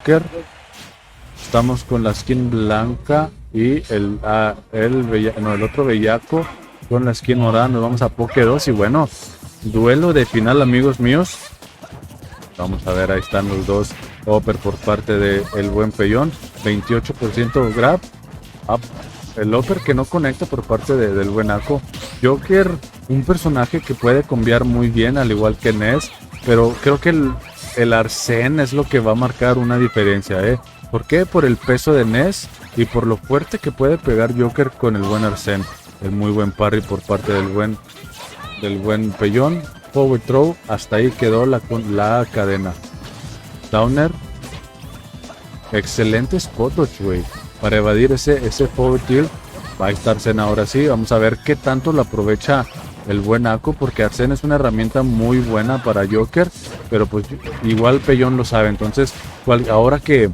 Joker. Estamos con la skin blanca y el otro bellaco con la skin morada. Nos vamos a Poke 2 y bueno, duelo de final, amigos míos. Vamos a ver, ahí están los dos. Upper por parte del buen Pellón, 28% grab. Up. El upper que no conecta por parte del buen Ako. Joker, un personaje que puede combiar muy bien, al igual que Ness, pero creo que el Arsene es lo que va a marcar una diferencia, ¿eh? ¿Por qué? Por el peso de Ness y por lo fuerte que puede pegar Joker con el buen Arsene. El muy buen parry por parte del buen Pellón. Power throw, hasta ahí quedó la cadena. Downer. Excelente spot dodge, güey. Para evadir ese forward tilt. Va a estar Arsene ahora sí. Vamos a ver qué tanto lo aprovecha el buen Ako, porque Arsene es una herramienta muy buena para Joker, pero pues igual Pellón lo sabe. Entonces, ahora que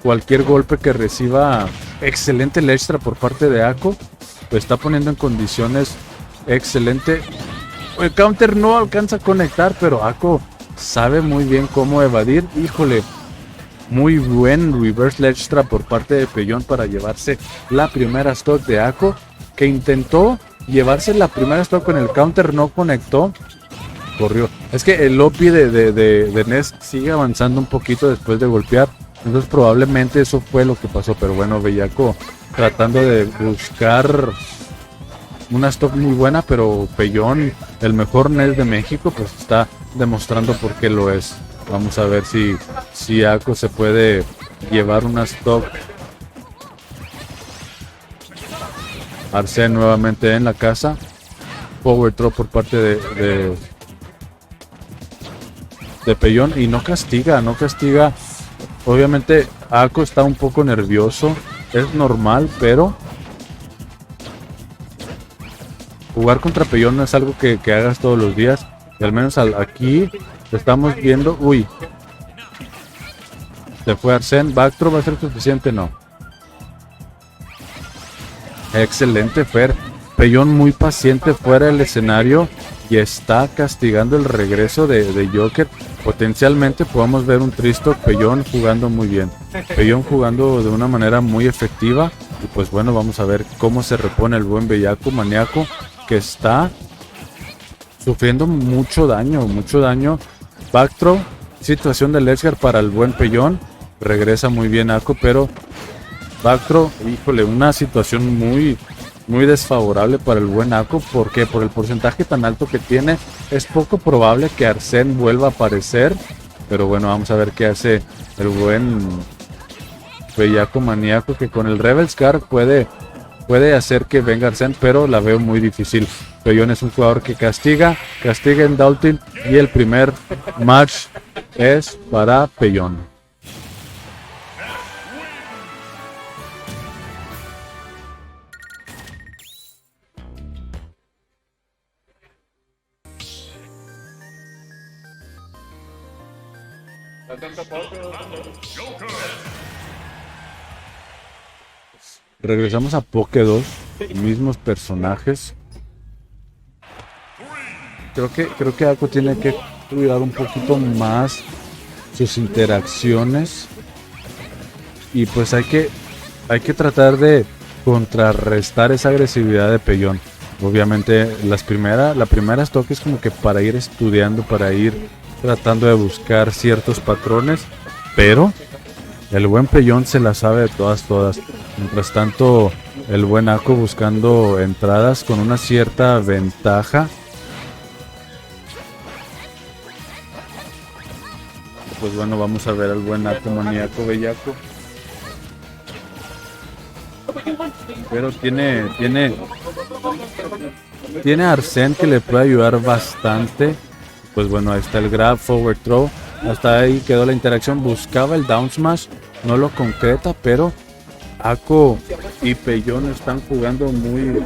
cualquier golpe que reciba, excelente el extra por parte de Ako, lo está poniendo en condiciones excelente. El counter no alcanza a conectar, pero Ako sabe muy bien cómo evadir. Híjole, muy buen reverse extra por parte de Pellón para llevarse la primera stock de Ako, que intentó llevarse la primera stock con el counter, no conectó, corrió. Es que el OP de Ness sigue avanzando un poquito después de golpear, entonces probablemente eso fue lo que pasó. Pero bueno, Bellaco tratando de buscar una stock muy buena, pero Pellón, el mejor Ness de México, pues está demostrando por qué lo es. Vamos a ver si Ako se puede llevar una stock. Arsene nuevamente en la casa. Power throw por parte de Pellón y no castiga. Obviamente Ako está un poco nervioso, es normal, pero jugar contra Pellón no es algo que hagas todos los días. Y al menos aquí estamos viendo. Uy, se fue Arsene. Backthrow va a ser suficiente, no. Excelente Fer. Pellón muy paciente fuera del escenario y está castigando el regreso de Joker. Potencialmente podemos ver un Tristock. Pellón jugando muy bien. Pellón jugando de una manera muy efectiva. Y pues bueno, vamos a ver cómo se repone el buen bellaco maníaco, que está sufriendo mucho daño. Backthrow, situación de Ledger para el buen Pellón. Regresa muy bien Ako, pero backthrow, híjole, una situación muy desfavorable para el buen Ako, porque por el porcentaje tan alto que tiene es poco probable que Arsene vuelva a aparecer. Pero bueno, vamos a ver qué hace el buen bellaco maníaco, que con el Rebel Scar puede hacer que venga Arsene, pero la veo muy difícil. Pellón es un jugador que castiga en down tilt, y el primer match es para Pellón. Regresamos a Poke 2, mismos personajes. Creo que Ako tiene que cuidar un poquito más sus interacciones, y pues hay que tratar de contrarrestar esa agresividad de Pellón. Obviamente la primera stock es como que para ir estudiando, para ir tratando de buscar ciertos patrones, pero el buen Pellón se la sabe de todas. Mientras tanto, el buen Ako buscando entradas con una cierta ventaja. Pues bueno, vamos a ver al buen Ako maníaco bellaco. Pero tiene a Arsene que le puede ayudar bastante. Pues bueno, ahí está el grab, forward throw. Hasta ahí quedó la interacción. Buscaba el down smash, no lo concreta, pero Ako y Pellón están jugando muy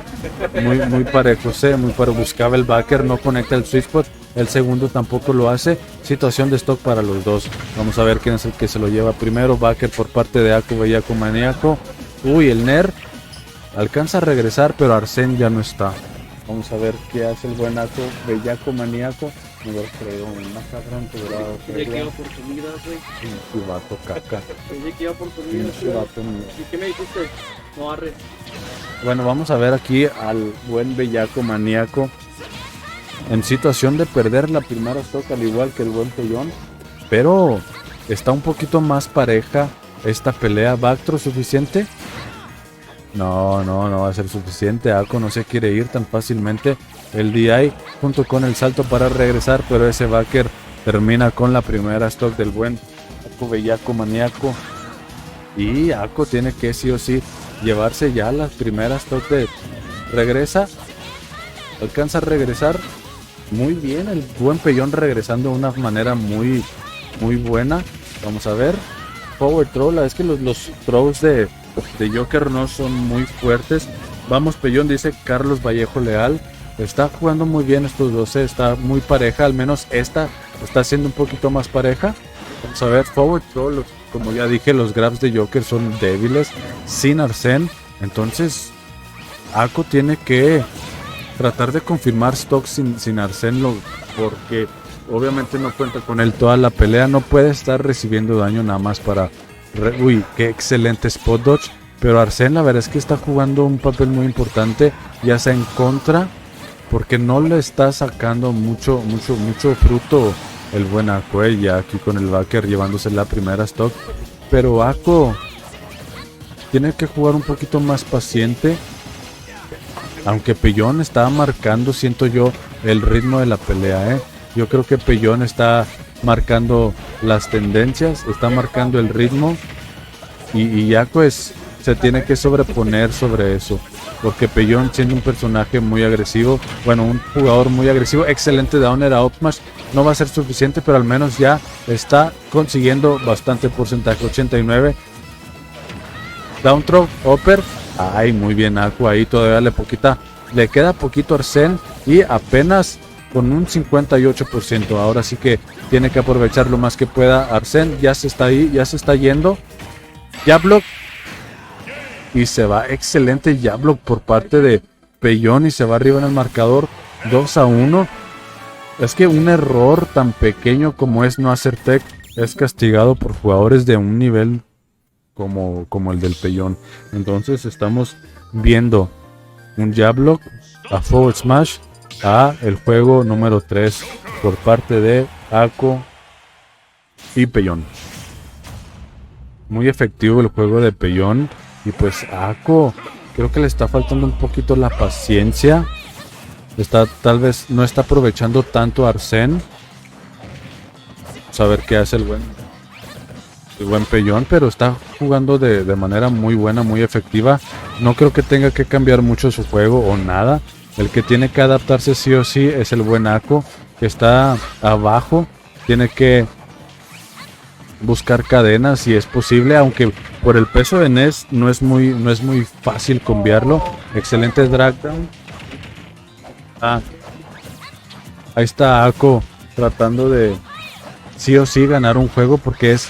parejos, muy parejo. Buscaba el backer, no conecta el sweet spot. El segundo tampoco lo hace. Situación de stock para los dos. Vamos a ver quién es el que se lo lleva primero. Backer por parte de Ako bellaco maníaco. Uy, el Ner alcanza a regresar, pero Arsene ya no está. Vamos a ver qué hace el buen Ako bellaco maníaco. No lo creo, una cabra empoderada. Pensé que iba por comida, güey. Pinche vato caca. Pensé que iba por comida, Pinche güey. vato. ¿Y qué me dijiste? No arre. Bueno, vamos a ver aquí al buen bellaco maníaco en situación de perder la primera stock al igual que el buen Pellón, pero está un poquito más pareja esta pelea. ¿Bactro suficiente? No va a ser suficiente. Ako no se quiere ir tan fácilmente. El DI junto con el salto para regresar, pero ese backer termina con la primera stock del buen Ako bellaco maníaco. Y Ako tiene que sí o sí llevarse ya las primeras stock de... Regresa. Alcanza a regresar. Muy bien, el buen Pellón regresando de una manera muy buena. Vamos a ver. Power throw, es que los throws de Joker no son muy fuertes. Vamos Pellón, dice Carlos Vallejo Leal. Está jugando muy bien estos 12, está muy pareja, al menos esta está siendo un poquito más pareja. Vamos a ver, forward throw, como ya dije, los grabs de Joker son débiles, sin Arsene. Entonces, Ako tiene que tratar de confirmar stock sin Arsene, porque obviamente no cuenta con él toda la pelea, no puede estar recibiendo daño nada más para... Uy, qué excelente spot dodge, pero Arsene la verdad es que está jugando un papel muy importante, ya sea en contra, porque no le está sacando mucho fruto el buen Ako, ya aquí con el backer llevándose la primera stock, pero Ako tiene que jugar un poquito más paciente. Aunque Pellón está marcando, siento yo, el ritmo de la pelea, Yo creo que Pellón está marcando las tendencias, está marcando el ritmo. Y Ako se tiene que sobreponer sobre eso. Porque Pellón, siendo un personaje muy agresivo, bueno, un jugador muy agresivo, excelente downer a Upsmash, no va a ser suficiente, pero al menos ya está consiguiendo bastante porcentaje, 89. Down throw, upper. Ay, muy bien Ako, ahí todavía le queda poquito Arsene y apenas con un 58%. Ahora sí que tiene que aprovechar lo más que pueda. Arsene ya se está ahí, ya se está yendo. Jab-block. Y se va excelente Jab-block por parte de Pellón y se va arriba en el marcador 2-1. Es que un error tan pequeño como es no hacer tech es castigado por jugadores de un nivel como el del Pellón. Entonces estamos viendo un Jab-block a forward smash a el juego número 3 por parte de Ako y Pellón. Muy efectivo el juego de Pellón. Y pues Ako creo que le está faltando un poquito la paciencia. Tal vez no está aprovechando tanto a Arsene. Vamos a ver qué hace el buen Pellón, pero está jugando de manera muy buena, muy efectiva. No creo que tenga que cambiar mucho su juego o nada. El que tiene que adaptarse sí o sí es el buen Ako, que está abajo. Tiene que buscar cadenas si es posible, aunque por el peso de Ness no es muy fácil cambiarlo. Excelente drag down. Ahí está Ako tratando de sí o sí ganar un juego, porque es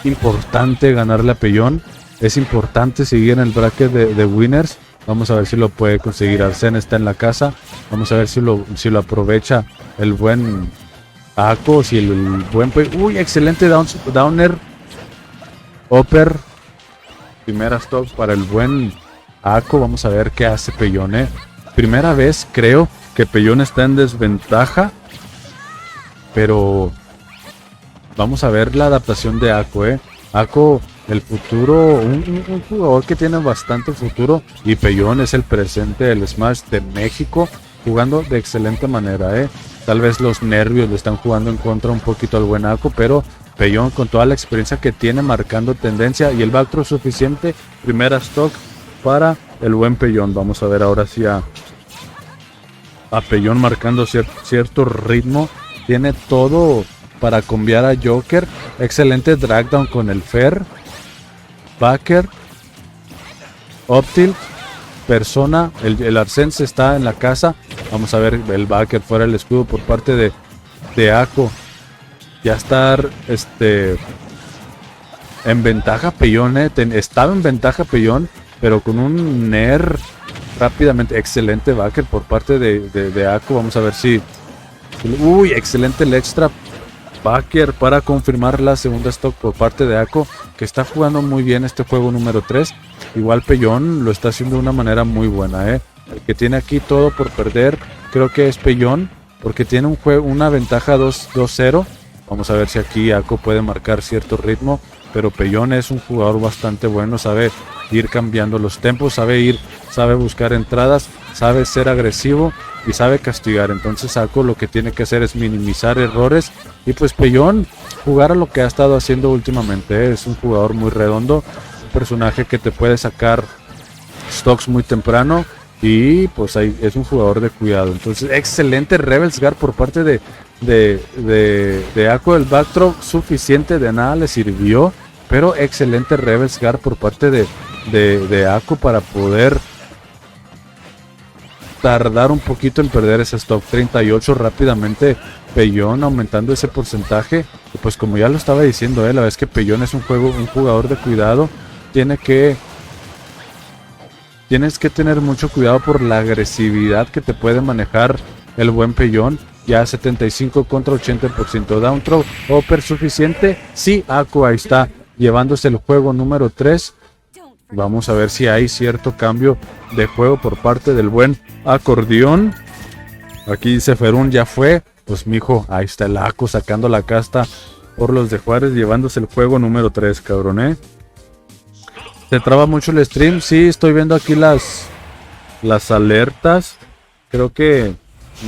importante ganarle a Pellón. Es importante seguir en el bracket de winners. Vamos a ver si lo puede conseguir. Arsene está en la casa. Vamos a ver si lo aprovecha el buen Ako. Si el buen... Uy, excelente downer. Upper. Primera stock para el buen Ako. Vamos a ver qué hace Pellón. Primera vez creo que Pellón está en desventaja. Pero vamos a ver la adaptación de Ako. Ako, el futuro, un jugador que tiene bastante futuro, y Pellón es el presente del Smash de México, jugando de excelente manera. Tal vez los nervios le están jugando en contra un poquito al buen Ako, pero Pellón con toda la experiencia que tiene marcando tendencia y el backthrow suficiente. Primera stock para el buen Pellón. Vamos a ver ahora sí a Pellón marcando cierto ritmo. Tiene todo para combiar a Joker. Excelente drag down con el Fer. Backer. Optil. Persona. El Arsene está en la casa. Vamos a ver el Backer fuera el escudo por parte de Ako. Ya está en ventaja Pellón. Estaba en ventaja Pellón, pero con un Nair rápidamente. Excelente Backer por parte de Ako. Vamos a ver si Uy, excelente el extra backer para confirmar la segunda stock por parte de Ako, que está jugando muy bien este juego número 3. Igual Pellón lo está haciendo de una manera muy buena, El que tiene aquí todo por perder creo que es Pellón, porque tiene una ventaja 2-0. Vamos a ver si aquí Ako puede marcar cierto ritmo, pero Pellón es un jugador bastante bueno, sabe ir cambiando los tempos, sabe buscar entradas, sabe ser agresivo y sabe castigar. Entonces Ako lo que tiene que hacer es minimizar errores, y pues Pellón jugar a lo que ha estado haciendo últimamente. Es un jugador muy redondo, un personaje que te puede sacar stocks muy temprano, y pues ahí es un jugador de cuidado. Entonces excelente Rebels Guard por parte de Ako. El backthrow suficiente, de nada le sirvió, pero excelente Rebels Guard por parte de Ako para poder tardar un poquito en perder ese stock. 38 rápidamente Pellón, aumentando ese porcentaje. Y pues como ya lo estaba diciendo, la verdad es que Pellón es un jugador de cuidado. Tienes que tener mucho cuidado por la agresividad que te puede manejar el buen Pellón. Ya 75 contra 80%. Down throw, upper suficiente. Sí, Ako ahí está, llevándose el juego número 3. Vamos a ver si hay cierto cambio de juego por parte del buen Acordeón. Aquí dice Ferún, ya fue. Pues mijo, ahí está el Ako sacando la casta por los de Juárez, llevándose el juego número 3, cabrón, ¿Te traba mucho el stream? Sí, estoy viendo aquí las alertas. Creo que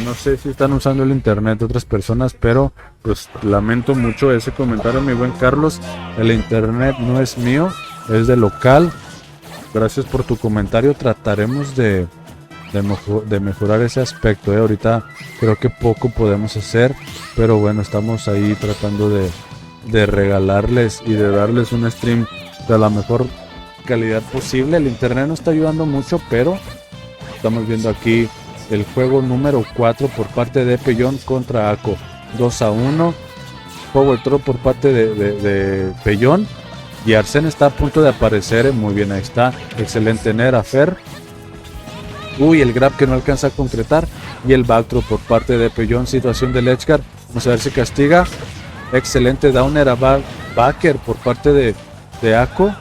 no sé si están usando el internet de otras personas, pero pues lamento mucho ese comentario, mi buen Carlos. El internet no es mío, es de local. Gracias por tu comentario. Trataremos de mejorar ese aspecto. Ahorita creo que poco podemos hacer, pero bueno, estamos ahí tratando de regalarles y de darles un stream de la mejor calidad posible. El internet no está ayudando mucho, pero estamos viendo aquí el juego número 4 por parte de Pellón contra Ako. 2-1. Power throw por parte de Pellón. Y Arsene está a punto de aparecer. Muy bien, ahí está. Excelente Nera Fer. Uy, el grab que no alcanza a concretar. Y el backthrow por parte de Pellón. Situación de Edgeguard. Vamos a ver si castiga. Excelente downer a backer por parte de Ako.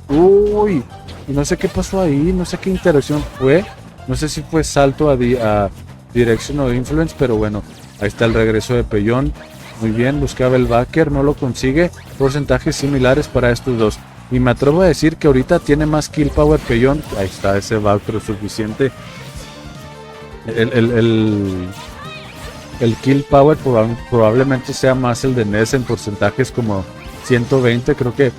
Uy, no sé qué pasó ahí. No sé qué interacción fue. No sé si fue salto a Direction o Influence. Pero bueno, ahí está el regreso de Pellón. Muy bien, buscaba el backer, no lo consigue. Porcentajes similares para estos dos. Y me atrevo a decir que ahorita tiene más kill power Pellón. Ahí está ese backthrow suficiente. El kill power probablemente sea más el de Ness en porcentajes como 120. Creo que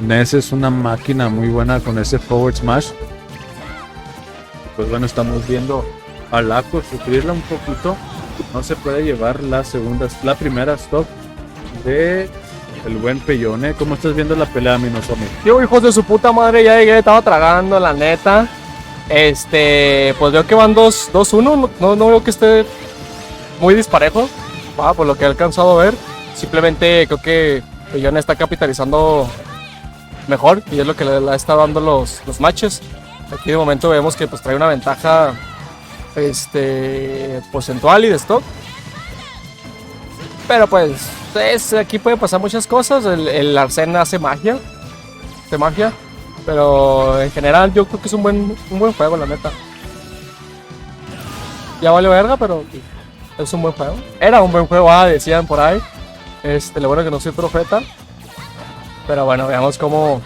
Ness es una máquina muy buena con ese forward smash. Pues bueno, estamos viendo al Ako sufrirla un poquito. No se puede llevar la primera stock de el buen Pellón. ¿Cómo estás viendo la pelea, mi Nozomi? Yo, hijos de su puta madre, ya llegué, estaba tragando, la neta. Pues veo que van 2-1. No veo que esté muy disparejo. Por lo que he alcanzado a ver. Simplemente creo que Pellón está capitalizando mejor. Y es lo que le está dando los matches. Aquí de momento vemos que pues trae una ventaja porcentual y de stock, pero pues aquí pueden pasar muchas cosas. El Arsene hace magia, pero en general yo creo que es un buen juego, la neta. Ya vale verga, pero es un buen juego. Era un buen juego, decían por ahí. Lo bueno que no soy profeta, pero bueno, veamos cómo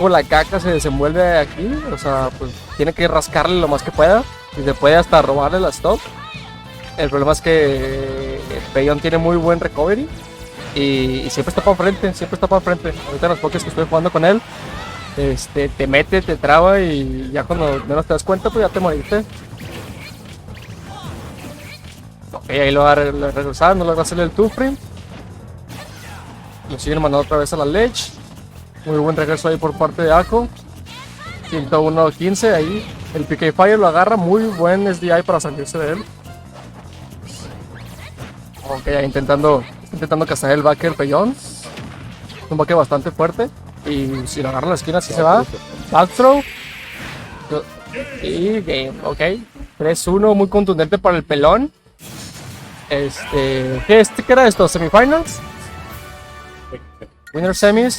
la caca se desenvuelve aquí. O sea, pues tiene que rascarle lo más que pueda. Y se puede hasta robarle la stock. El problema es que Pellón tiene muy buen recovery. Y siempre está para frente, Ahorita en los pokés que estoy jugando con él, te mete, te traba y ya cuando menos te das cuenta, pues ya te moriste. Ok, ahí lo va a regresar, no logra hacerle el 2-frame. Lo siguen mandando otra vez a la ledge. Muy buen regreso ahí por parte de Ako. 101-15 ahí. El PK Fire lo agarra, muy buen SDI para salirse de él. Ok, ahí intentando cazar el backer Pellón. Un backer bastante fuerte. Y si lo agarra en la esquina, así se va. Back throw. Y game, ok. 3-1, muy contundente para el pelón. ¿Qué era esto? ¿Semifinals? Winner semis.